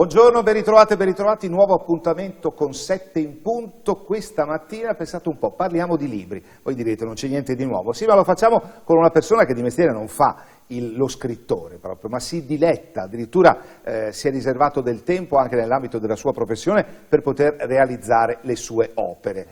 Buongiorno, ben ritrovate, ben ritrovati, nuovo appuntamento con 7 in punto. Questa mattina, pensate un po', parliamo di libri. Voi direte non c'è niente di nuovo, sì, ma lo facciamo con una persona che di mestiere non fa lo scrittore proprio, ma si diletta, addirittura si è riservato del tempo anche nell'ambito della sua professione per poter realizzare le sue opere.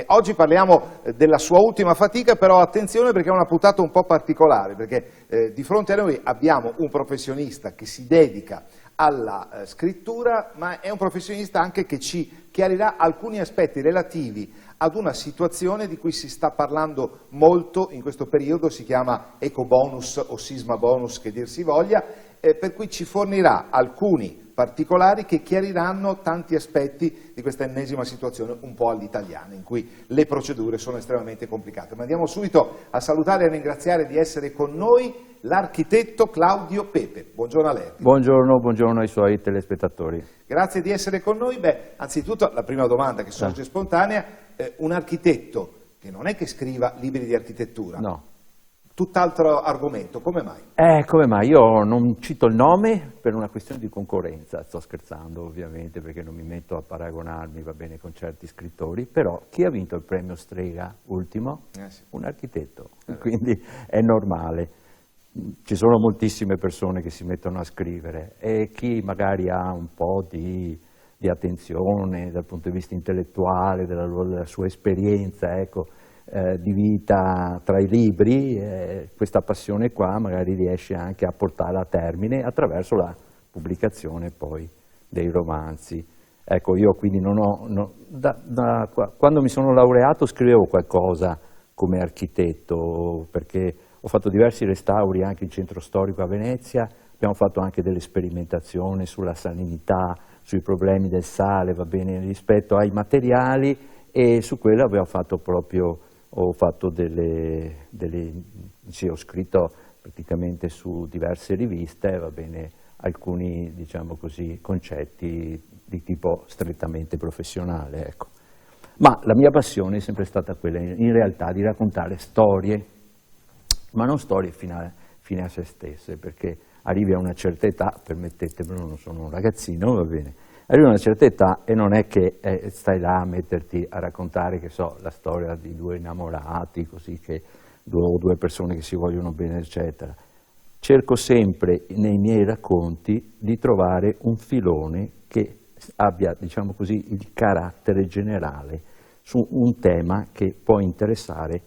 Oggi parliamo della sua ultima fatica, però attenzione perché è una puntata un po' particolare, perché di fronte a noi abbiamo un professionista che si dedica alla scrittura, ma è un professionista anche che ci chiarirà alcuni aspetti relativi ad una situazione di cui si sta parlando molto in questo periodo, si chiama ecobonus o sisma bonus che dir si voglia, per cui ci fornirà alcuni particolari che chiariranno tanti aspetti di questa ennesima situazione un po' all'italiana, in cui le procedure sono estremamente complicate. Ma andiamo subito a salutare e a ringraziare di essere con noi l'architetto Claudio Pepe. Buongiorno a lei. Buongiorno ai suoi telespettatori. Grazie di essere con noi. Anzitutto la prima domanda che sorge spontanea, un architetto che non è che scriva libri di architettura, no. Tutt'altro argomento, come mai? Come mai? Io non cito il nome per una questione di concorrenza, sto scherzando ovviamente perché non mi metto a paragonarmi, va bene, con certi scrittori, però chi ha vinto il premio Strega ultimo? Sì. Un architetto, quindi è normale. Ci sono moltissime persone che si mettono a scrivere e chi magari ha un po' di attenzione dal punto di vista intellettuale, della sua esperienza, ecco, di vita tra i libri, questa passione qua magari riesce anche a portarla a termine attraverso la pubblicazione poi dei romanzi. Ecco, io quindi quando mi sono laureato scrivevo qualcosa come architetto, perché ho fatto diversi restauri anche in centro storico a Venezia, abbiamo fatto anche delle sperimentazioni sulla salinità, sui problemi del sale, va bene, rispetto ai materiali, e su quello ho scritto praticamente su diverse riviste, va bene, alcuni, diciamo così, concetti di tipo strettamente professionale, ecco. Ma la mia passione è sempre stata quella, in realtà, di raccontare storie, ma non storie fine a se stesse, perché arrivi a una certa età, permettetemelo, non sono un ragazzino, va bene, arrivi a una certa età e non è che stai là a metterti a raccontare, che so, la storia di due innamorati, così, che due persone che si vogliono bene, eccetera. Cerco sempre nei miei racconti di trovare un filone che abbia, diciamo così, il carattere generale su un tema che può interessare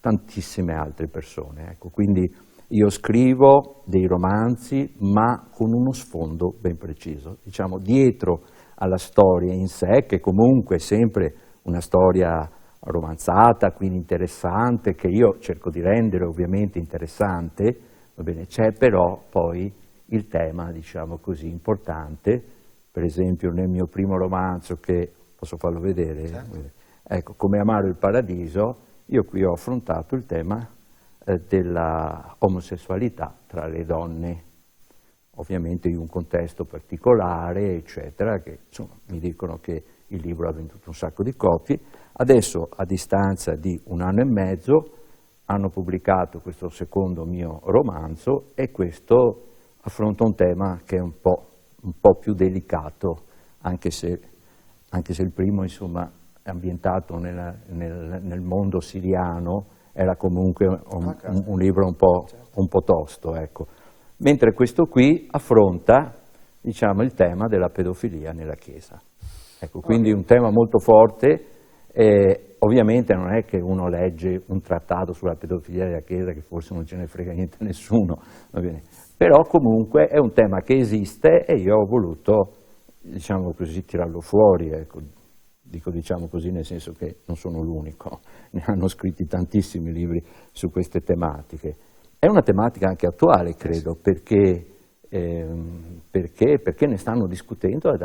tantissime altre persone. Ecco, quindi io scrivo dei romanzi, ma con uno sfondo ben preciso, diciamo dietro alla storia in sé, che comunque è sempre una storia romanzata, quindi interessante, che io cerco di rendere ovviamente interessante, va bene, c'è però poi il tema, diciamo così, importante, per esempio nel mio primo romanzo, che posso farlo vedere? Certo. Ecco, Come amare il paradiso, io qui ho affrontato il tema della omosessualità tra le donne, ovviamente in un contesto particolare, eccetera, che insomma mi dicono che il libro ha venduto un sacco di copie. Adesso, a distanza di 1 anno e mezzo, hanno pubblicato questo secondo mio romanzo e questo affronta un tema che è un po' più delicato, anche se il primo, insomma, è ambientato nel mondo siriano, era comunque un libro un po' tosto, ecco. Mentre questo qui affronta, diciamo, il tema della pedofilia nella Chiesa. Ecco, quindi un tema molto forte, ovviamente non è che uno legge un trattato sulla pedofilia della Chiesa, che forse non ce ne frega niente a nessuno, va bene. Però comunque è un tema che esiste e io ho voluto, diciamo così, tirarlo fuori, ecco. Dico diciamo così nel senso che non sono l'unico, ne hanno scritti tantissimi libri su queste tematiche. È una tematica anche attuale, credo, perché ne stanno discutendo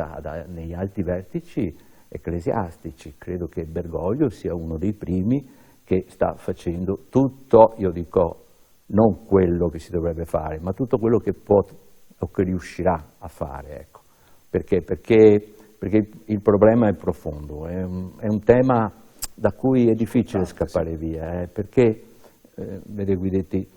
negli alti vertici ecclesiastici. Credo che Bergoglio sia uno dei primi che sta facendo tutto, io dico, non quello che si dovrebbe fare, ma tutto quello che può o che riuscirà a fare, ecco. Perché il problema è profondo, è un tema da cui è difficile scappare via, perché, vede Guidetti,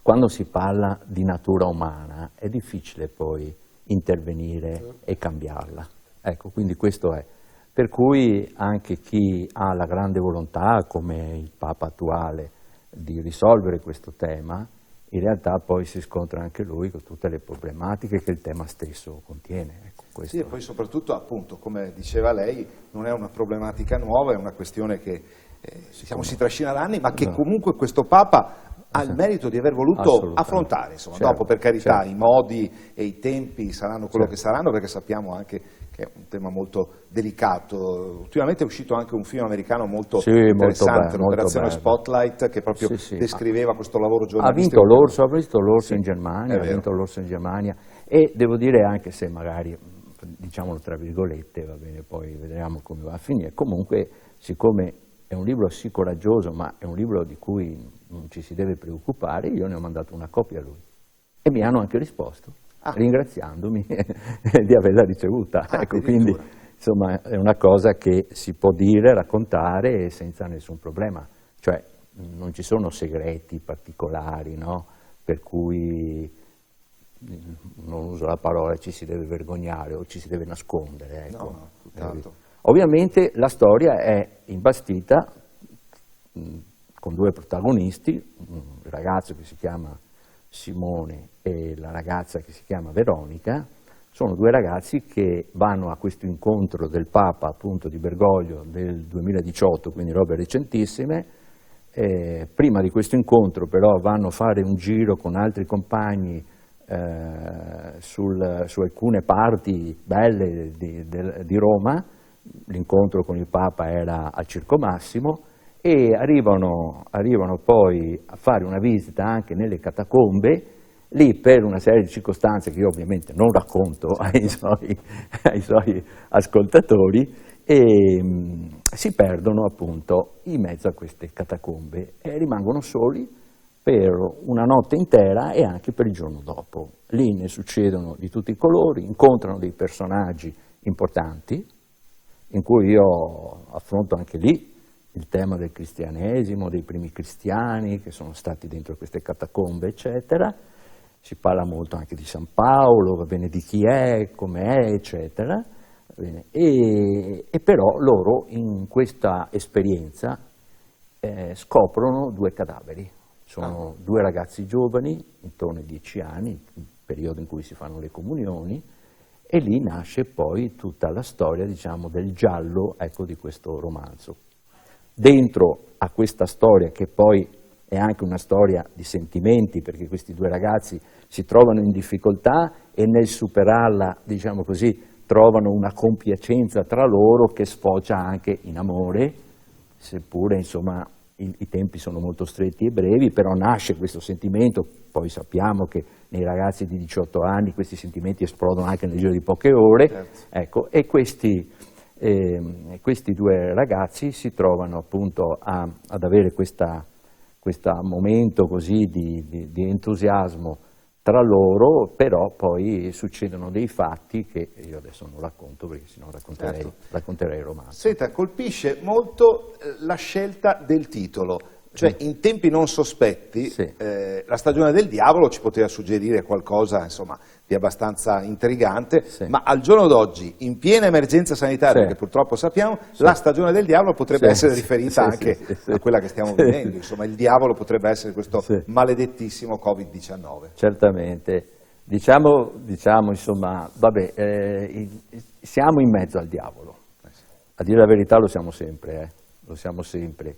quando si parla di natura umana è difficile poi intervenire e cambiarla. Ecco, quindi questo è. Per cui anche chi ha la grande volontà, come il Papa attuale, di risolvere questo tema, in realtà poi si scontra anche lui con tutte le problematiche che il tema stesso contiene. Ecco, sì, e poi soprattutto, appunto, come diceva lei, non è una problematica nuova, è una questione che si trascina da anni, ma che comunque questo Papa ha il merito di aver voluto affrontare, insomma, certo, dopo per carità certo. I modi e i tempi saranno quello Certo. che saranno, perché sappiamo anche che è un tema molto delicato. Ultimamente è uscito anche un film americano molto interessante, l'Operazione Spotlight, che proprio descriveva questo lavoro giornalistico. Ha vinto l'Orso in Germania, e devo dire, anche se magari, diciamolo tra virgolette, va bene, poi vedremo come va a finire, comunque siccome è un libro sì coraggioso, ma è un libro di cui non ci si deve preoccupare, io ne ho mandato una copia a lui e mi hanno anche risposto, ringraziandomi di averla ricevuta. Ecco, quindi insomma è una cosa che si può dire, raccontare senza nessun problema, cioè non ci sono segreti particolari, no? Per cui non uso la parola ci si deve vergognare o ci si deve nascondere. Ecco. No, ovviamente la storia è imbastita con due protagonisti, il ragazzo che si chiama Simone e la ragazza che si chiama Veronica. Sono due ragazzi che vanno a questo incontro del Papa, appunto, di Bergoglio del 2018, quindi robe recentissime. Prima di questo incontro però vanno a fare un giro con altri compagni su alcune parti belle di Roma. L'incontro con il Papa era al Circo Massimo e arrivano poi a fare una visita anche nelle catacombe. Lì, per una serie di circostanze che io ovviamente non racconto ai suoi ascoltatori, si perdono appunto in mezzo a queste catacombe e rimangono soli per una notte intera e anche per il giorno dopo. Lì ne succedono di tutti i colori, incontrano dei personaggi importanti, in cui io affronto anche lì il tema del cristianesimo, dei primi cristiani che sono stati dentro queste catacombe, eccetera. Si parla molto anche di San Paolo, va bene, di chi è, com'è, eccetera. Va bene. E però loro in questa esperienza scoprono due cadaveri. Sono due ragazzi giovani, intorno ai 10 anni, il periodo in cui si fanno le comunioni, e lì nasce poi tutta la storia, diciamo, del giallo, ecco, di questo romanzo. Dentro a questa storia, che poi è anche una storia di sentimenti, perché questi due ragazzi si trovano in difficoltà e nel superarla, diciamo così, trovano una compiacenza tra loro che sfocia anche in amore, seppure insomma i tempi sono molto stretti e brevi, però nasce questo sentimento. Poi sappiamo che nei ragazzi di 18 anni questi sentimenti esplodono anche nel giro di poche ore, certo. Ecco, e questi due ragazzi si trovano appunto ad avere questo momento così di entusiasmo tra loro, però poi succedono dei fatti che io adesso non racconto perché sennò racconterei il romanzo. Senta, colpisce molto la scelta del titolo, cioè in tempi non sospetti La stagione del diavolo ci poteva suggerire qualcosa, insomma, di abbastanza intrigante, ma al giorno d'oggi, in piena emergenza sanitaria, che purtroppo sappiamo, la stagione del diavolo potrebbe essere riferita anche a quella che stiamo vivendo, insomma il diavolo potrebbe essere questo maledettissimo Covid-19. Certamente, diciamo insomma, vabbè, siamo in mezzo al diavolo, a dire la verità lo siamo sempre, lo siamo sempre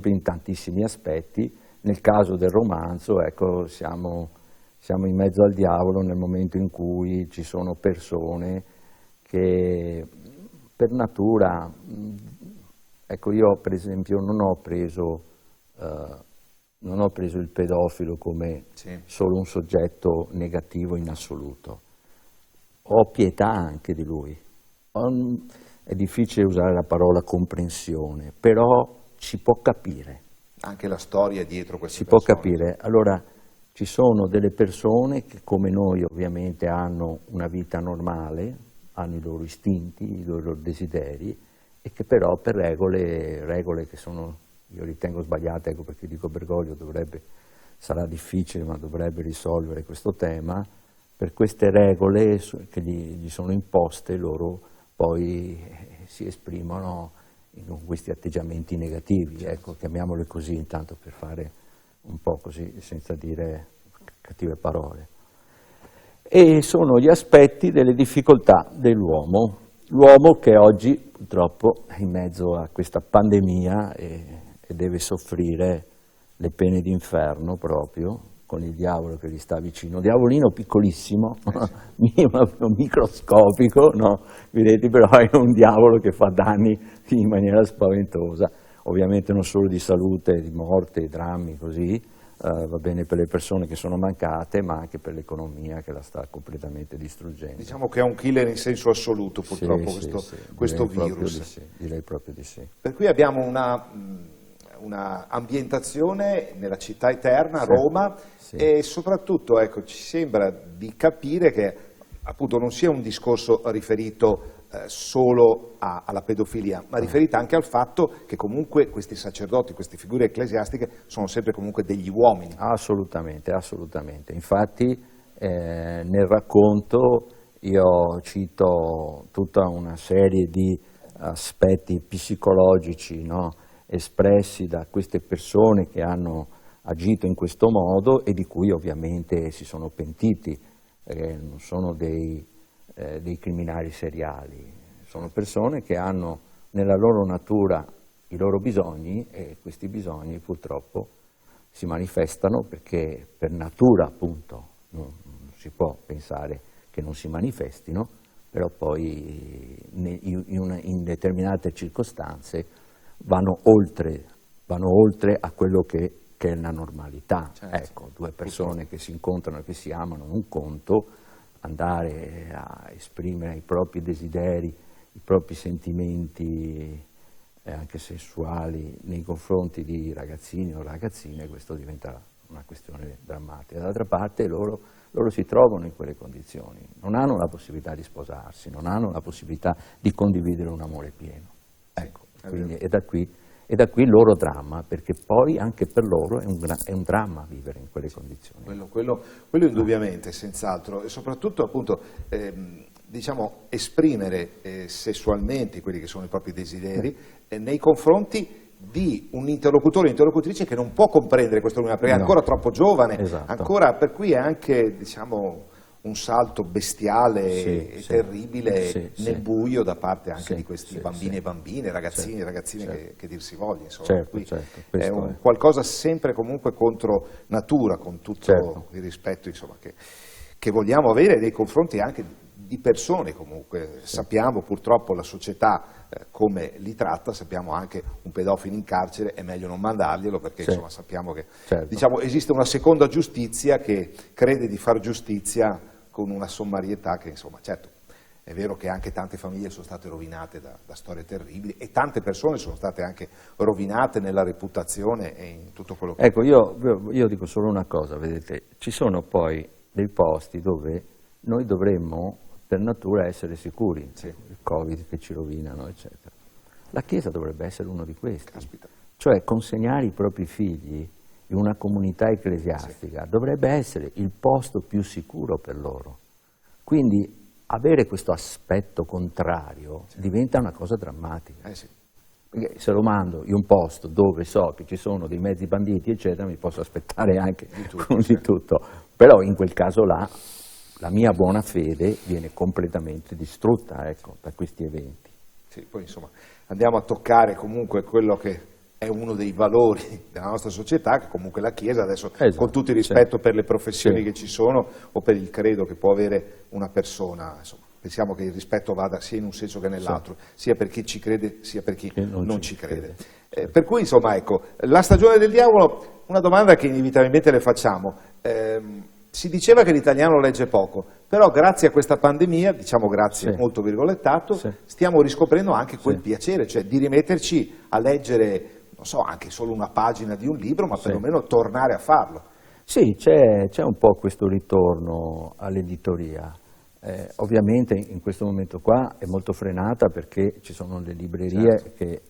in tantissimi aspetti. Nel caso del romanzo, ecco, siamo in mezzo al diavolo nel momento in cui ci sono persone che per natura, ecco, io per esempio non ho preso il pedofilo come solo un soggetto negativo in assoluto, ho pietà anche di lui. È difficile usare la parola comprensione, però si può capire. Anche la storia dietro queste persone. Si può capire. Allora, ci sono delle persone che come noi ovviamente hanno una vita normale, hanno i loro istinti, i loro desideri, e che però per regole che sono, io ritengo sbagliate, ecco perché dico Bergoglio sarà difficile ma dovrebbe risolvere questo tema, per queste regole che gli sono imposte loro poi si esprimono in questi atteggiamenti negativi, ecco, chiamiamoli così intanto per fare un po' così senza dire cattive parole. E sono gli aspetti delle difficoltà dell'uomo, l'uomo che oggi purtroppo è in mezzo a questa pandemia e deve soffrire le pene d'inferno proprio, con il diavolo che gli sta vicino, diavolino piccolissimo, microscopico, no? Vedete, però è un diavolo che fa danni in maniera spaventosa, ovviamente non solo di salute, di morte, drammi così, va bene per le persone che sono mancate, ma anche per l'economia che la sta completamente distruggendo. Diciamo che è un killer in senso assoluto purtroppo questo virus. Direi proprio di sì. Per cui abbiamo una ambientazione nella città eterna, Roma, e soprattutto ecco, ci sembra di capire che appunto non sia un discorso riferito solo alla pedofilia, ma riferita anche al fatto che comunque questi sacerdoti, queste figure ecclesiastiche sono sempre comunque degli uomini. Assolutamente, assolutamente. Infatti nel racconto io cito tutta una serie di aspetti psicologici, no? Espressi da queste persone che hanno agito in questo modo e di cui ovviamente si sono pentiti, perché non sono dei criminali seriali, sono persone che hanno nella loro natura i loro bisogni e questi bisogni purtroppo si manifestano perché per natura appunto non si può pensare che non si manifestino, però poi in determinate circostanze vanno oltre a quello che è la normalità. Certo. Ecco, due persone che si incontrano e che si amano, un conto, andare a esprimere i propri desideri, i propri sentimenti anche sessuali nei confronti di ragazzini o ragazzine, questo diventa una questione drammatica. D'altra parte loro si trovano in quelle condizioni, non hanno la possibilità di sposarsi, non hanno la possibilità di condividere un amore pieno. Ecco. Quindi è da qui il loro dramma, perché poi anche per loro è un dramma vivere in quelle condizioni. Quello indubbiamente, senz'altro, e soprattutto appunto diciamo esprimere sessualmente quelli che sono i propri desideri nei confronti di un interlocutore o interlocutrice che non può comprendere questo perché è ancora troppo giovane, ancora, per cui è anche diciamo un salto bestiale e terribile nel buio da parte anche di questi bambini e bambine, ragazzini e ragazzine che dir si voglia, insomma. È un qualcosa sempre comunque contro natura, con tutto il rispetto insomma, che vogliamo avere nei confronti anche di persone comunque. Sappiamo purtroppo la società come li tratta, sappiamo anche un pedofilo in carcere è meglio non mandarglielo perché insomma sappiamo che diciamo, esiste una seconda giustizia che crede di far giustizia con una sommarietà che insomma, certo, è vero che anche tante famiglie sono state rovinate da storie terribili e tante persone sono state anche rovinate nella reputazione e in tutto quello che... Ecco, io dico solo una cosa, vedete, ci sono poi dei posti dove noi dovremmo per natura essere sicuri, il Covid che ci rovinano, eccetera. La Chiesa dovrebbe essere uno di questi, cioè consegnare i propri figli in una comunità ecclesiastica dovrebbe essere il posto più sicuro per loro. Quindi avere questo aspetto contrario diventa una cosa drammatica. Perché se lo mando in un posto dove so che ci sono dei mezzi banditi, eccetera, mi posso aspettare anche di tutto. Però in quel caso là la mia buona fede viene completamente distrutta, ecco, da questi eventi. Sì, poi insomma andiamo a toccare comunque quello che è uno dei valori della nostra società, che comunque la Chiesa adesso, con tutto il rispetto per le professioni che ci sono o per il credo che può avere una persona, insomma, pensiamo che il rispetto vada sia in un senso che nell'altro, sia per chi ci crede sia per chi non ci crede. Per cui insomma ecco, la stagione del diavolo, una domanda che inevitabilmente le facciamo, si diceva che l'italiano legge poco, però grazie a questa pandemia, diciamo grazie molto virgolettato, stiamo riscoprendo anche quel piacere, cioè di rimetterci a leggere, non so, anche solo una pagina di un libro, ma perlomeno tornare a farlo. Sì, c'è un po' questo ritorno all'editoria. Ovviamente in questo momento qua è molto frenata perché ci sono le librerie che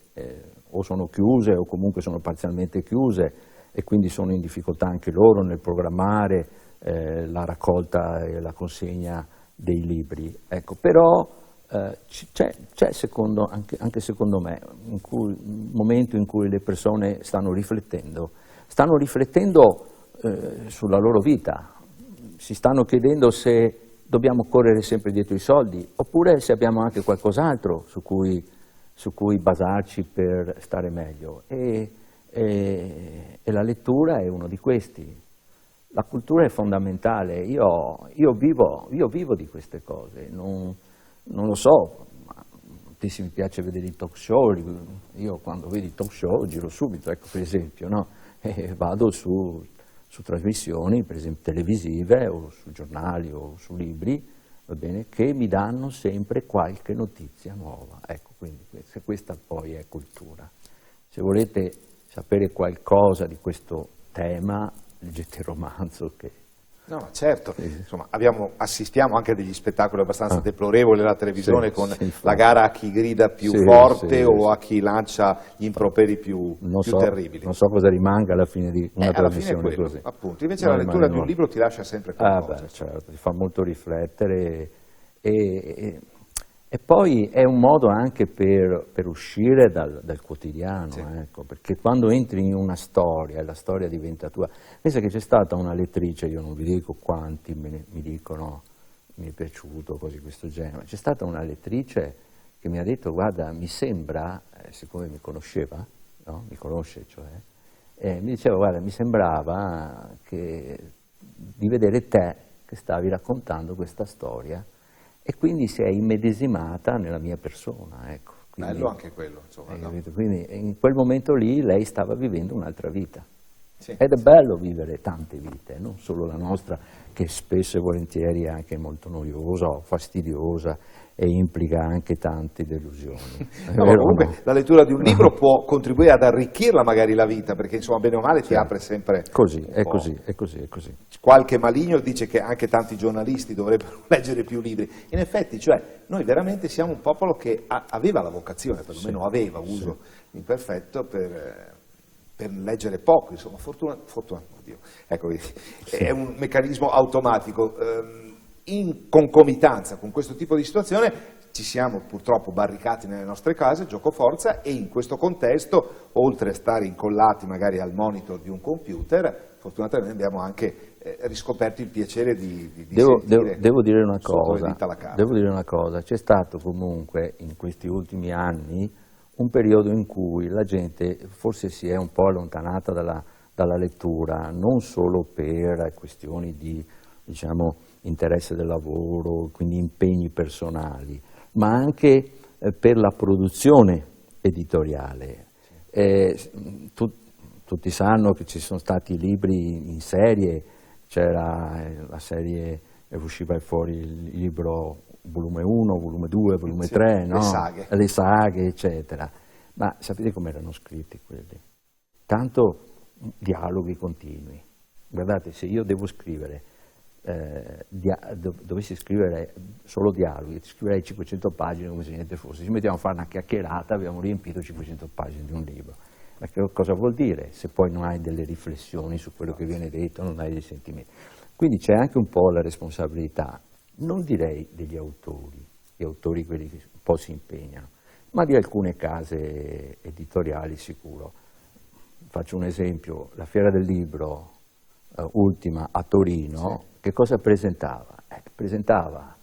o sono chiuse o comunque sono parzialmente chiuse e quindi sono in difficoltà anche loro nel programmare la raccolta e la consegna dei libri. Ecco, però c'è anche secondo me un momento in cui le persone stanno riflettendo sulla loro vita, si stanno chiedendo se dobbiamo correre sempre dietro i soldi oppure se abbiamo anche qualcos'altro su cui basarci per stare meglio, e la lettura è uno di questi. La cultura è fondamentale, io vivo di queste cose, non lo so, mi piace vedere i talk show, io quando vedo i talk show giro subito, ecco, per esempio, no? Vado su trasmissioni, per esempio televisive o su giornali o su libri, va bene, che mi danno sempre qualche notizia nuova, ecco, quindi questa poi è cultura. Se volete sapere qualcosa di questo tema, leggete il romanzo che... No, certo, insomma, assistiamo anche a degli spettacoli abbastanza deplorevoli alla televisione, con la gara a chi grida più forte o a chi lancia gli improperi più terribili. Non so cosa rimanga alla fine di una trasmissione così. Appunto, invece la lettura di un libro ti lascia sempre qualcosa. Certo, ti fa molto riflettere e poi è un modo anche per uscire dal quotidiano, ecco, perché quando entri in una storia e la storia diventa tua. Pensa che c'è stata una lettrice, io non vi dico quanti mi dicono mi è piaciuto, cose di questo genere, ma c'è stata una lettrice che mi ha detto: guarda, mi sembra, siccome mi conosceva, no? Mi conosce, cioè, mi diceva: guarda, mi sembrava di vedere te che stavi raccontando questa storia, e quindi si è immedesimata nella mia persona, ecco. Quindi, bello anche quello, insomma. No? Quindi in quel momento lì lei stava vivendo un'altra vita. Sì. Ed è bello vivere tante vite, non solo la nostra, che spesso e volentieri è anche molto noiosa o fastidiosa e implica anche tante delusioni. Comunque la lettura di un libro può contribuire ad arricchirla magari la vita, perché insomma bene o male ti apre sempre così, è così. Qualche maligno dice che anche tanti giornalisti dovrebbero leggere più libri. In effetti, cioè, noi veramente siamo un popolo che aveva la vocazione, perlomeno aveva, uso imperfetto, per leggere poco, insomma, fortuna Dio. Ecco, è un meccanismo automatico. In concomitanza con questo tipo di situazione ci siamo purtroppo barricati nelle nostre case, giocoforza, e in questo contesto, oltre a stare incollati magari al monitor di un computer, fortunatamente abbiamo anche riscoperto il piacere di devo dire una sotto le dita la carta. Devo dire una cosa, c'è stato comunque in questi ultimi anni un periodo in cui la gente forse si è un po' allontanata dalla lettura, non solo per questioni di, diciamo, interesse del lavoro, quindi impegni personali, ma anche per la produzione editoriale. Tutti sanno che ci sono stati libri in serie, c'era la serie, usciva fuori il libro volume 1, volume 2, volume 3, no? Le saghe, eccetera. Ma sapete come erano scritti quelli? Tanto dialoghi continui. Guardate, se io devo scrivere, dovessi scrivere solo dialoghi, scriverei 500 pagine come se niente fosse. Ci mettiamo a fare una chiacchierata, abbiamo riempito 500 pagine di un libro. Ma che cosa vuol dire se poi non hai delle riflessioni su quello che viene detto, non hai dei sentimenti? Quindi c'è anche un po' la responsabilità, non direi degli autori, gli autori quelli che un po' si impegnano, ma di alcune case editoriali sicuro. Faccio un esempio, la Fiera del Libro ultima a Torino, che cosa presentava? Presentava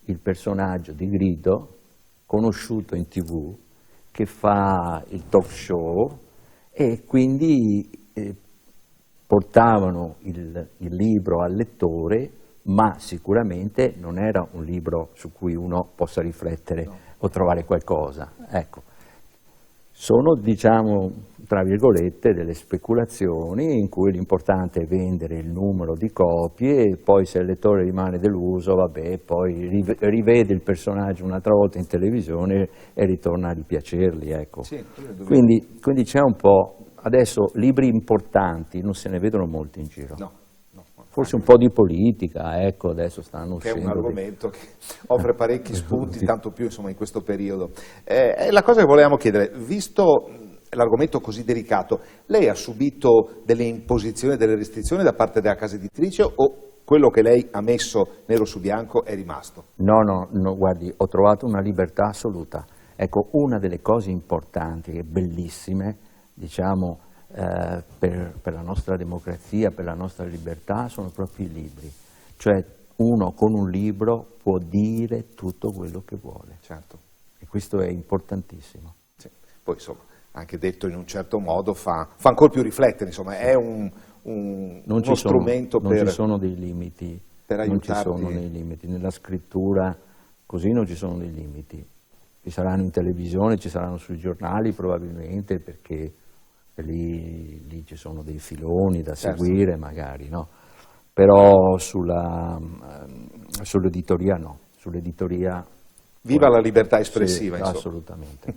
il personaggio di Grido, conosciuto in TV, che fa il talk show, e quindi portavano il libro al lettore, ma sicuramente non era un libro su cui uno possa riflettere o trovare qualcosa. Ecco. Sono, diciamo, tra virgolette, delle speculazioni in cui l'importante è vendere il numero di copie, e poi se il lettore rimane deluso, vabbè, poi rivede il personaggio un'altra volta in televisione e ritorna a ripiacergli, ecco. Sì, quindi c'è un po', adesso libri importanti non se ne vedono molti in giro. No. Forse un po' di politica, ecco, adesso stanno uscendo. Che è un argomento che offre parecchi spunti, tanto più insomma in questo periodo. La cosa che volevamo chiedere, visto l'argomento così delicato, lei ha subito delle imposizioni, delle restrizioni da parte della casa editrice o quello che lei ha messo nero su bianco è rimasto? No, guardi, ho trovato una libertà assoluta. Ecco, una delle cose importanti e bellissime, diciamo, per la nostra democrazia, per la nostra libertà, sono proprio i libri. Cioè, uno con un libro può dire tutto quello che vuole. Certo. E questo è importantissimo. Sì. Poi, insomma, anche detto in un certo modo, fa ancora più riflettere, insomma, è uno strumento per... Non ci sono dei limiti, per aiutarti. Non ci sono dei limiti, nella scrittura così non ci sono dei limiti. Ci saranno in televisione, ci saranno sui giornali probabilmente, perché lì ci sono dei filoni da seguire magari, no? Però sull'editoria no, sull'editoria... Viva la libertà espressiva, sì, insomma. Assolutamente.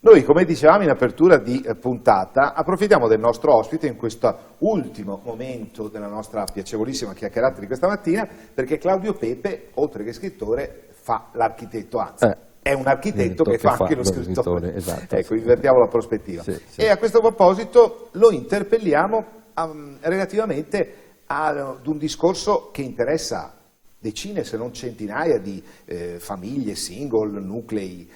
Noi, come dicevamo in apertura di puntata, approfittiamo del nostro ospite in questo ultimo momento della nostra piacevolissima chiacchierata di questa mattina, perché Claudio Pepe, oltre che scrittore, fa l'architetto, anzi è un architetto che fa anche lo scrittore. Esatto, ecco, invertiamo la prospettiva. Sì. E a questo proposito lo interpelliamo relativamente ad un discorso che interessa decine se non centinaia di famiglie, single, nuclei,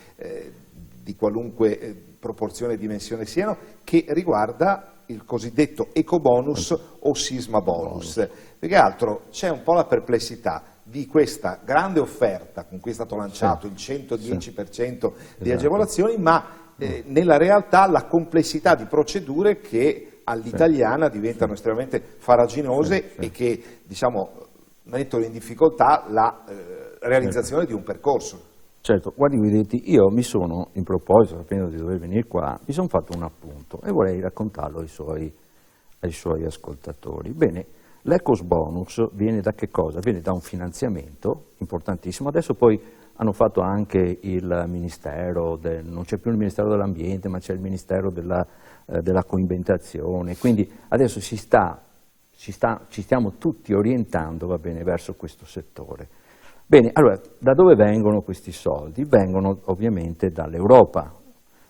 di qualunque proporzione e dimensione siano, che riguarda il cosiddetto ecobonus o sisma bonus. Più che altro c'è un po' la perplessità di questa grande offerta con cui è stato lanciato il 110% di agevolazioni, ma nella realtà la complessità di procedure che all'italiana diventano estremamente farraginose e che, diciamo, mettono in difficoltà la realizzazione di un percorso. Certo, guardi, vedete, io mi sono, in proposito, sapendo di dover venire qua, mi sono fatto un appunto e vorrei raccontarlo ai suoi ascoltatori. Bene, l'Ecos Bonus viene da che cosa? Viene da un finanziamento importantissimo, adesso poi hanno fatto anche il Ministero, non c'è più il Ministero dell'Ambiente, ma c'è il Ministero della Coinventazione, quindi adesso ci stiamo tutti orientando, va bene, verso questo settore. Bene, allora, da dove vengono questi soldi? Vengono ovviamente dall'Europa,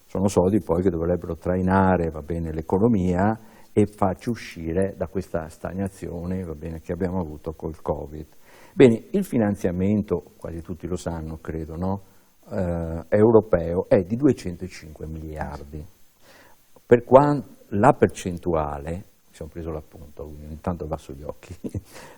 sono soldi poi che dovrebbero trainare, va bene, l'economia e farci uscire da questa stagnazione, va bene, che abbiamo avuto col Covid. Bene, il finanziamento, quasi tutti lo sanno, credo, no? Europeo è di 205 miliardi. Per quanto la percentuale, ci ho preso l'appunto, intanto va sugli occhi,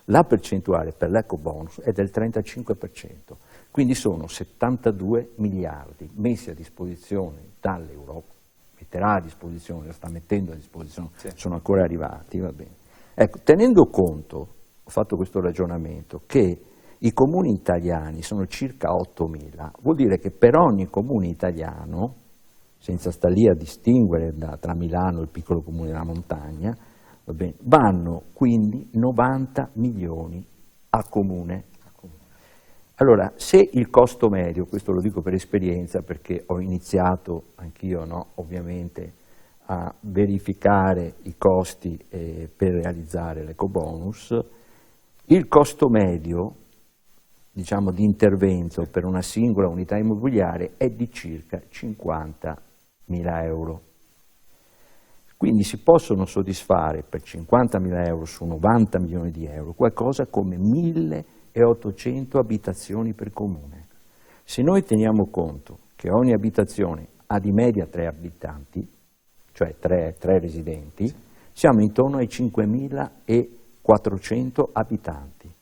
la percentuale per l'ecobonus è del 35%, quindi sono 72 miliardi messi a disposizione dall'Europa, metterà a disposizione, la sta mettendo a disposizione, sono ancora arrivati, va bene. Ecco, tenendo conto, ho fatto questo ragionamento, che i comuni italiani sono circa 8.000, vuol dire che per ogni comune italiano, senza stare lì a distinguere tra Milano e il piccolo comune della montagna, va bene, vanno quindi 90 milioni a comune. Allora, se il costo medio, questo lo dico per esperienza perché ho iniziato anch'io, no, ovviamente, a verificare i costi per realizzare l'ecobonus, il costo medio, diciamo, di intervento per una singola unità immobiliare è di circa 50.000 euro. Quindi si possono soddisfare per 50.000 euro su 90 milioni di euro qualcosa come 1.800 abitazioni per comune. Se noi teniamo conto che ogni abitazione ha di media 3 abitanti, cioè 3 residenti, siamo intorno ai 5.400 abitanti.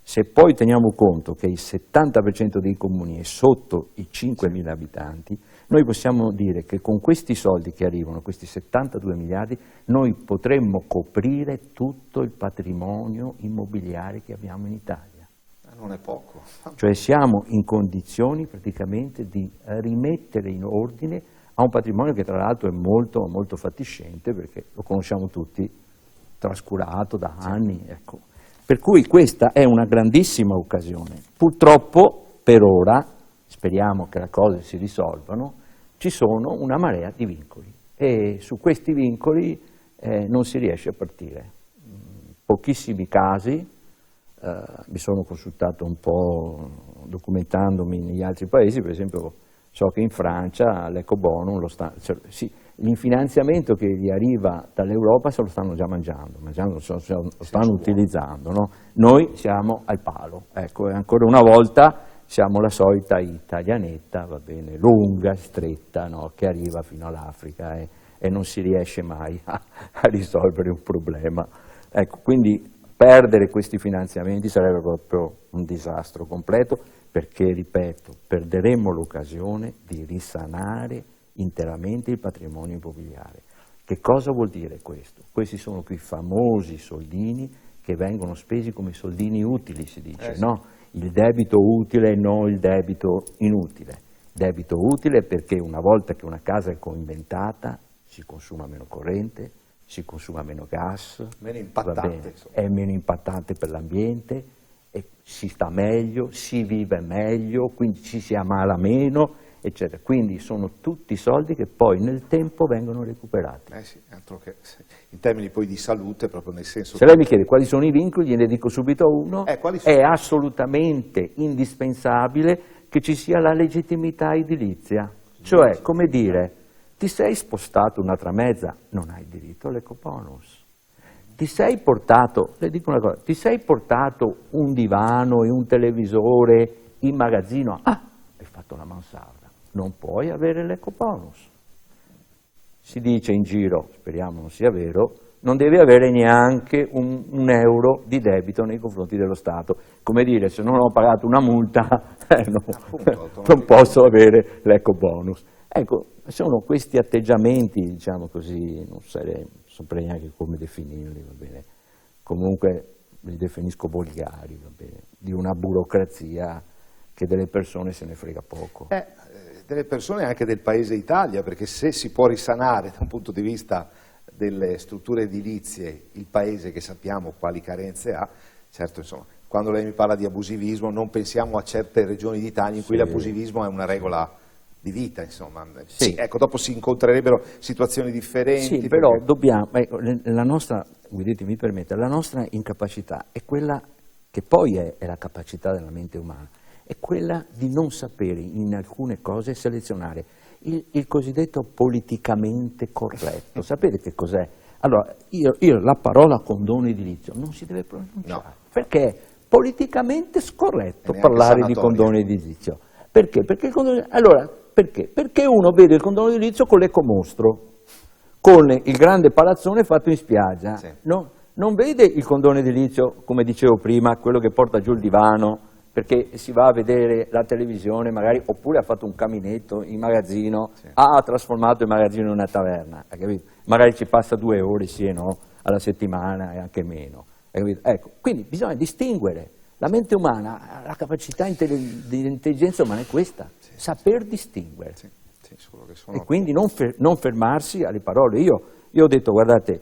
Se poi teniamo conto che il 70% dei comuni è sotto i 5.000 abitanti, noi possiamo dire che con questi soldi che arrivano, questi 72 miliardi, noi potremmo coprire tutto il patrimonio immobiliare che abbiamo in Italia. Non è poco. Cioè siamo in condizioni praticamente di rimettere in ordine a un patrimonio che tra l'altro è molto, molto fatiscente, perché lo conosciamo tutti, trascurato da anni, ecco. Per cui questa è una grandissima occasione. Purtroppo, per ora, speriamo che le cose si risolvano, ci sono una marea di vincoli e su questi vincoli non si riesce a partire. Pochissimi casi, mi sono consultato un po' documentandomi negli altri paesi, per esempio so che in Francia l'ecobonus l'infinanziamento che gli arriva dall'Europa se lo stanno già mangiando, lo stanno utilizzando, no? Noi siamo al palo, ecco, e ancora una volta siamo la solita italianetta, va bene, lunga, stretta, no? Che arriva fino all'Africa e non si riesce mai a risolvere un problema. Ecco, quindi perdere questi finanziamenti sarebbe proprio un disastro completo, perché, ripeto, perderemmo l'occasione di risanare interamente il patrimonio immobiliare. Che cosa vuol dire questo? Questi sono quei famosi soldini che vengono spesi come soldini utili, si dice, sì. no? Il debito utile e non il debito inutile. Debito utile perché una volta che una casa è coinventata si consuma meno corrente, si consuma meno gas, meno impattante, è meno impattante per l'ambiente, e si sta meglio, si vive meglio, quindi ci si ammala meno, eccetera. Quindi sono tutti soldi che poi nel tempo vengono recuperati. Sì, altro che, in termini poi di salute, proprio nel senso... Se lei mi chiede quali sono i vincoli, gliene dico subito uno, quali sono? È assolutamente indispensabile che ci sia la legittimità edilizia, cioè, come dire, ti sei spostato un'altra mezza, non hai diritto all'ecobonus. Ti sei portato, le dico una cosa, ti sei portato un divano e un televisore in magazzino, hai fatto la mansarda, non puoi avere l'ecobonus. Si dice in giro, speriamo non sia vero, non devi avere neanche un euro di debito nei confronti dello Stato. Come dire, se non ho pagato una multa, non posso avere l'ecobonus. Ecco, sono questi atteggiamenti, diciamo così, non saprei neanche come definirli, va bene. Comunque li definisco volgari, va bene, di una burocrazia che delle persone se ne frega poco. Delle persone e anche del Paese Italia, perché se si può risanare da un punto di vista delle strutture edilizie il Paese, che sappiamo quali carenze ha, certo, insomma, quando lei mi parla di abusivismo non pensiamo a certe regioni d'Italia in cui l'abusivismo è una regola di vita, insomma. Sì, ecco, dopo si incontrerebbero situazioni differenti. Sì, però dobbiamo, la nostra, Guidetti mi permette, la nostra incapacità è quella che poi è la capacità della mente umana, è quella di non sapere in alcune cose selezionare il cosiddetto politicamente corretto. Sapete che cos'è? Allora, io la parola condono edilizio non si deve pronunciare, perché è politicamente scorretto parlare di condono edilizio. Perché? Perché uno vede il condono edilizio con l'ecomostro, con il grande palazzone fatto in spiaggia, sì. Non vede il condono edilizio, come dicevo prima, quello che porta giù il divano, perché si va a vedere la televisione magari, oppure ha fatto un caminetto in magazzino, sì. Ha trasformato il magazzino in una taverna, hai capito? Magari ci passa 2 ore, sì e no, alla settimana e anche meno, hai capito? Ecco, quindi bisogna distinguere. La mente umana, la capacità di intelligenza umana è questa, sì, saper distinguere. Sì, e quindi non fermarsi alle parole. Io ho detto, guardate,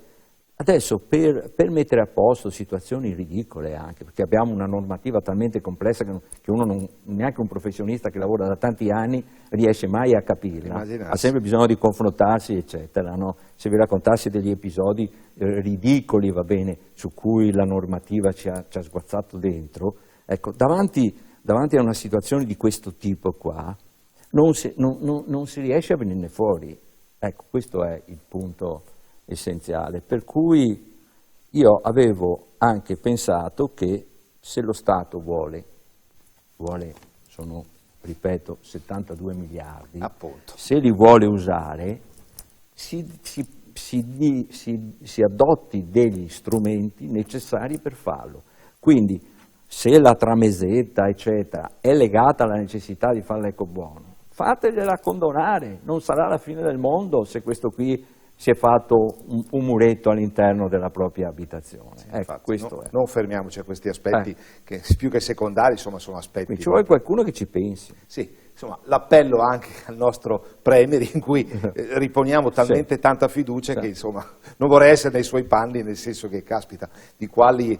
adesso per mettere a posto situazioni ridicole anche, perché abbiamo una normativa talmente complessa che uno neanche un professionista che lavora da tanti anni riesce mai a capire, no? Ha sempre bisogno di confrontarsi, eccetera, no? Se vi raccontassi degli episodi ridicoli, va bene, su cui la normativa ci ha sguazzato dentro, ecco, davanti a una situazione di questo tipo qua, non si riesce a venirne fuori. Ecco, questo è il punto essenziale, per cui io avevo anche pensato che se lo Stato vuole sono, ripeto, 72 miliardi, appunto, se li vuole usare si adotti degli strumenti necessari per farlo. Quindi se la tramesetta, eccetera, è legata alla necessità di fare l'ecobuono, fategliela condonare, non sarà la fine del mondo se questo qui si è fatto un muretto all'interno della propria abitazione. Sì, ecco, infatti, questo è. Non fermiamoci a questi aspetti che più che secondari, insomma, sono aspetti. Quindi ci vuole qualcuno che ci pensi. Sì, insomma, l'appello anche al nostro Premier, in cui riponiamo talmente tanta fiducia che, insomma, non vorrei essere nei suoi panni, nel senso che, caspita, di quale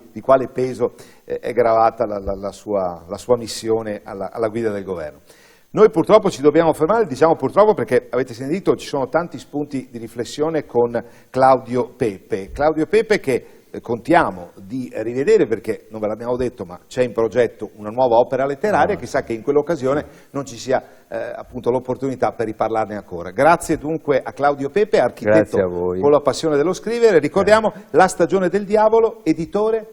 peso è gravata la sua missione alla guida del governo. Noi purtroppo ci dobbiamo fermare, diciamo purtroppo perché avete sentito ci sono tanti spunti di riflessione con Claudio Pepe che contiamo di rivedere, perché non ve l'abbiamo detto, ma c'è in progetto una nuova opera letteraria, chissà che in quell'occasione non ci sia appunto l'opportunità per riparlarne ancora. Grazie dunque a Claudio Pepe, architetto con la passione dello scrivere. Ricordiamo La stagione del diavolo, editore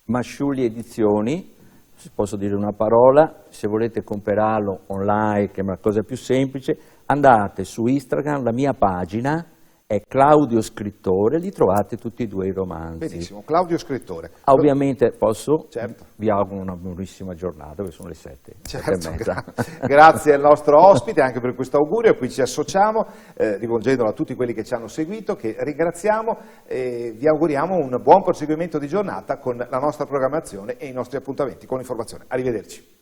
Masciulli Edizioni. Se posso dire una parola, se volete comprarlo online, che è una cosa più semplice, andate su Instagram, la mia pagina è Claudio Scrittore, li trovate tutti e due i romanzi. Benissimo, Claudio Scrittore. Ovviamente posso, certo. Vi auguro una buonissima giornata, perché sono le 7, certo, 7:30. Grazie al nostro ospite anche per questo augurio, a cui ci associamo, rivolgendolo a tutti quelli che ci hanno seguito, che ringraziamo, e vi auguriamo un buon proseguimento di giornata con la nostra programmazione e i nostri appuntamenti con l'informazione. Arrivederci.